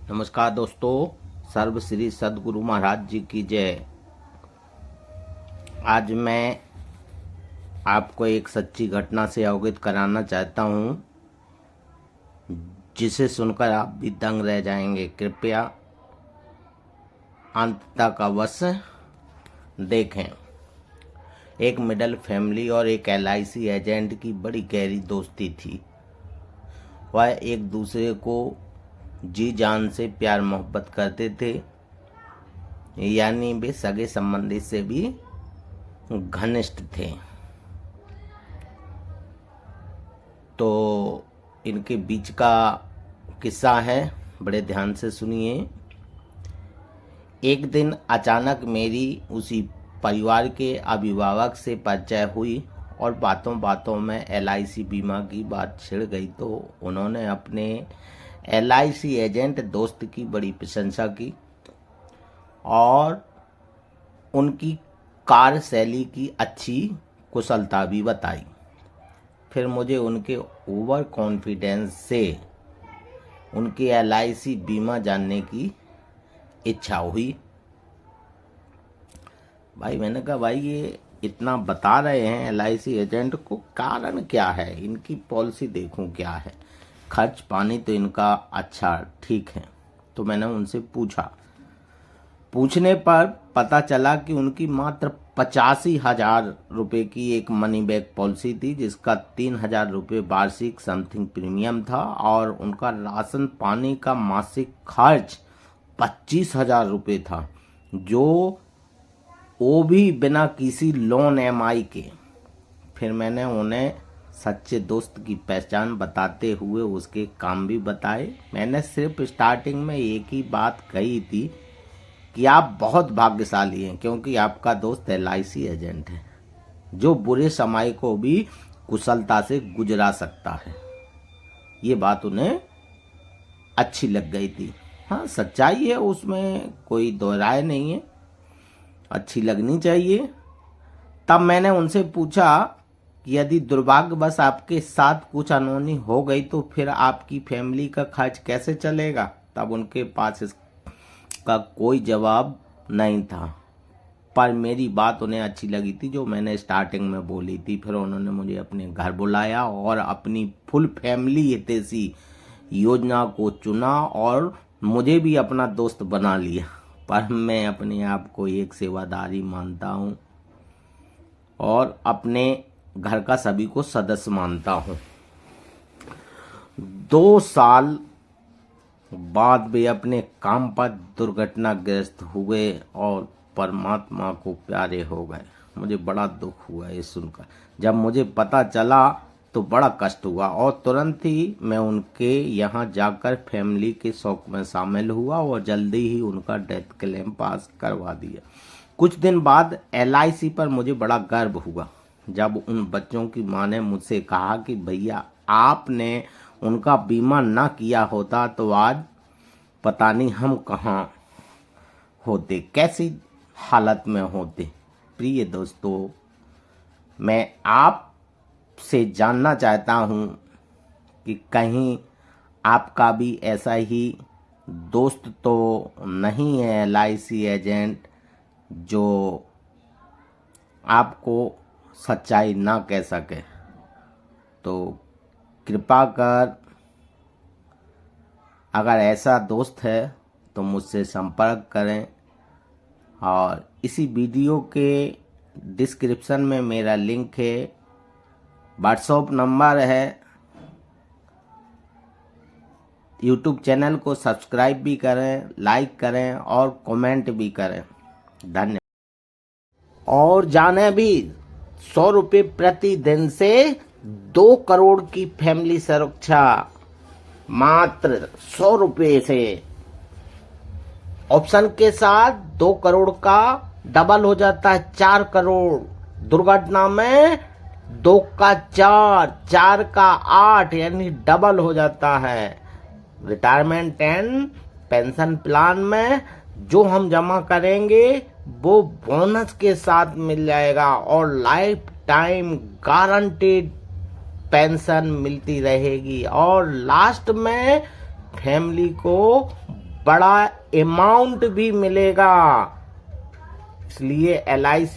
नमस्कार दोस्तों, सर्व श्री सद्गुरु महाराज जी की जय। आज मैं आपको एक सच्ची घटना से अवगत कराना चाहता हूँ, जिसे सुनकर आप भी दंग रह जाएंगे। कृपया अंत तक अवश्य देखें। एक मिडिल फैमिली और एक LIC एजेंट की बड़ी गहरी दोस्ती थी। वह एक दूसरे को जी जान से प्यार मोहब्बत करते थे, यानी वे सगे संबंधी से भी घनिष्ठ थे। तो इनके बीच का किस्सा है, बड़े ध्यान से सुनिए। एक दिन अचानक मेरी उसी परिवार के अभिभावक से परिचय हुई और बातों बातों में LIC बीमा की बात छिड़ गई। तो उन्होंने अपने LIC एजेंट दोस्त की बड़ी प्रशंसा की और उनकी कार्यशैली की अच्छी कुशलता भी बताई। फिर मुझे उनके ओवर कॉन्फिडेंस से उनके LIC बीमा जानने की इच्छा हुई। भाई मैंने कहा, भाई ये इतना बता रहे हैं LIC एजेंट को, कारण क्या है? इनकी पॉलिसी देखूं क्या है। खर्च पानी तो इनका अच्छा ठीक है। तो मैंने उनसे पूछने पर पता चला कि उनकी मात्र 85,000 रुपये की एक मनी बैक पॉलिसी थी, जिसका 3,000 रुपये वार्षिक समथिंग प्रीमियम था और उनका राशन पानी का मासिक खर्च 25,000 रुपये था, जो वो भी बिना किसी लोन MI के। फिर मैंने उन्हें सच्चे दोस्त की पहचान बताते हुए उसके काम भी बताए। मैंने सिर्फ स्टार्टिंग में एक ही बात कही थी कि आप बहुत भाग्यशाली हैं, क्योंकि आपका दोस्त LIC एजेंट है, जो बुरे समय को भी कुशलता से गुजरा सकता है। ये बात उन्हें अच्छी लग गई थी। हाँ, सच्चाई है, उसमें कोई दो राय नहीं है, अच्छी लगनी चाहिए। तब मैंने उनसे पूछा कि यदि दुर्भाग्यवश आपके साथ कुछ अनहोनी हो गई तो फिर आपकी फैमिली का खर्च कैसे चलेगा? तब उनके पास इसका कोई जवाब नहीं था, पर मेरी बात उन्हें अच्छी लगी थी, जो मैंने स्टार्टिंग में बोली थी। फिर उन्होंने मुझे अपने घर बुलाया और अपनी फुल फैमिली हितैषी योजना को चुना और मुझे भी अपना दोस्त बना लिया। पर मैं अपने आप को एक सेवादारी मानता हूँ और अपने घर का सभी को सदस्य मानता हूँ। 2 साल बाद वे अपने काम पर दुर्घटनाग्रस्त हुए और परमात्मा को प्यारे हो गए। मुझे बड़ा दुख हुआ ये सुनकर। जब मुझे पता चला तो बड़ा कष्ट हुआ और तुरंत ही मैं उनके यहाँ जाकर फैमिली के शोक में शामिल हुआ और जल्दी ही उनका डेथ क्लेम पास करवा दिया। कुछ दिन बाद LIC पर मुझे बड़ा गर्व हुआ जब उन बच्चों की माँ ने मुझसे कहा कि भैया, आपने उनका बीमा ना किया होता तो आज पता नहीं हम कहाँ होते, कैसी हालत में होते। प्रिय दोस्तों, मैं आपसे जानना चाहता हूँ कि कहीं आपका भी ऐसा ही दोस्त तो नहीं है LIC एजेंट, जो आपको सच्चाई ना कह सके? तो कृपा कर, अगर ऐसा दोस्त है तो मुझसे संपर्क करें और इसी वीडियो के डिस्क्रिप्शन में मेरा लिंक है, व्हाट्सएप नंबर है। यूट्यूब चैनल को सब्सक्राइब भी करें, लाइक करें और कमेंट भी करें। धन्यवाद। और जाने भी 100 रुपये प्रतिदिन से 2 करोड़ की फैमिली सुरक्षा, मात्र 100 रुपये से। ऑप्शन के साथ 2 करोड़ का डबल हो जाता है 4 करोड़। दुर्घटना में 2 का 4, 4 का 8, यानी डबल हो जाता है। रिटायरमेंट एंड पेंशन प्लान में जो हम जमा करेंगे वो बोनस के साथ मिल जाएगा और लाइफ टाइम गारंटीड पेंशन मिलती रहेगी और लास्ट में फैमिली को बड़ा अमाउंट भी मिलेगा। इसलिए LIC